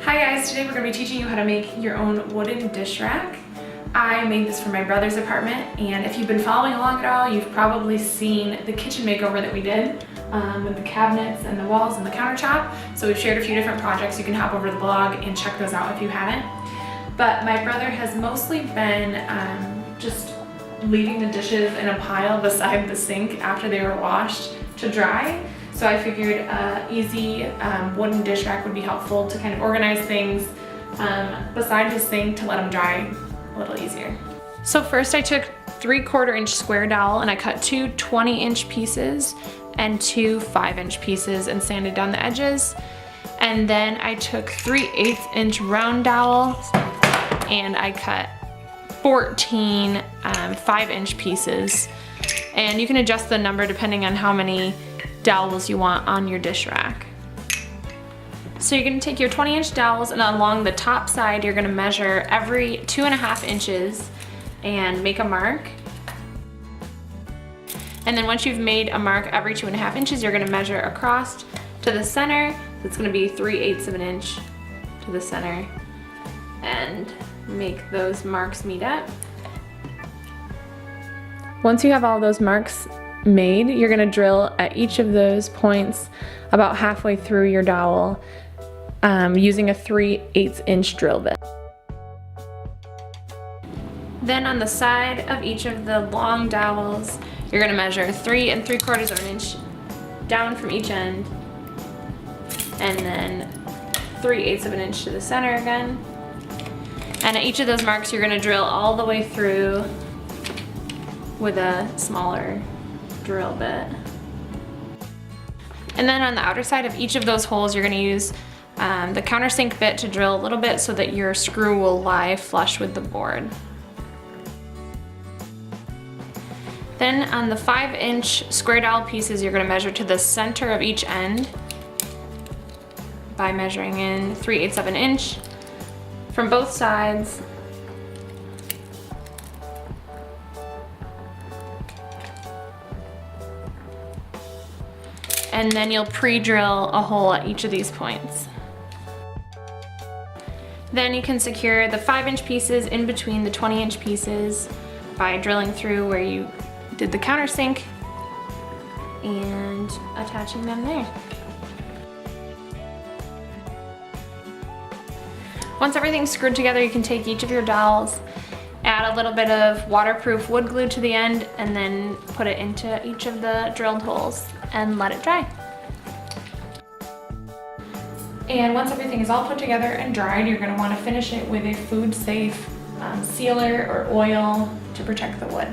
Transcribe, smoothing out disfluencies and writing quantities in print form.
Hi guys, today we're going to be teaching you how to make your own wooden dish rack. I made this for my brother's apartment, and if you've been following along at all, you've probably seen the kitchen makeover that we did with the cabinets and the walls and the countertop. So we've shared a few different projects. You can hop over to the blog and check those out if you haven't. But my brother has mostly been just leaving the dishes in a pile beside the sink after they were washed to dry. So I figured easy wooden dish rack would be helpful to kind of organize things beside his sink to let them dry a little easier. So first I took 3/4 inch square dowel and I cut two 20-inch pieces and two 5-inch pieces and sanded down the edges. And then I took 3/8 inch round dowels and I cut 14 5-inch pieces. And you can adjust the number depending on how many dowels you want on your dish rack. So you're going to take your 20-inch dowels and along the top side you're going to measure every 2.5 inches and make a mark. And then once you've made a mark every 2.5 inches, you're going to measure across to the center. It's going to be 3/8 of an inch to the center and make those marks meet up. Once you have all those marks made, you're going to drill at each of those points about halfway through your dowel using a 3/8 inch drill bit. Then on the side of each of the long dowels, you're going to measure 3 3/4 of an inch down from each end, and then 3/8 of an inch to the center again. And at each of those marks, you're going to drill all the way through with a smaller drill bit. And then on the outer side of each of those holes, you're going to use the countersink bit to drill a little bit so that your screw will lie flush with the board. Then on the 5-inch square dowel pieces, you're going to measure to the center of each end by measuring in 3/8 of an inch from both sides. And then you'll pre-drill a hole at each of these points. Then you can secure the 5-inch pieces in between the 20-inch pieces by drilling through where you did the countersink and attaching them there. Once everything's screwed together, you can take each of your dowels, add a little bit of waterproof wood glue to the end, and then put it into each of the drilled holes and let it dry. And once everything is all put together and dried, you're going to want to finish it with a food-safe sealer or oil to protect the wood.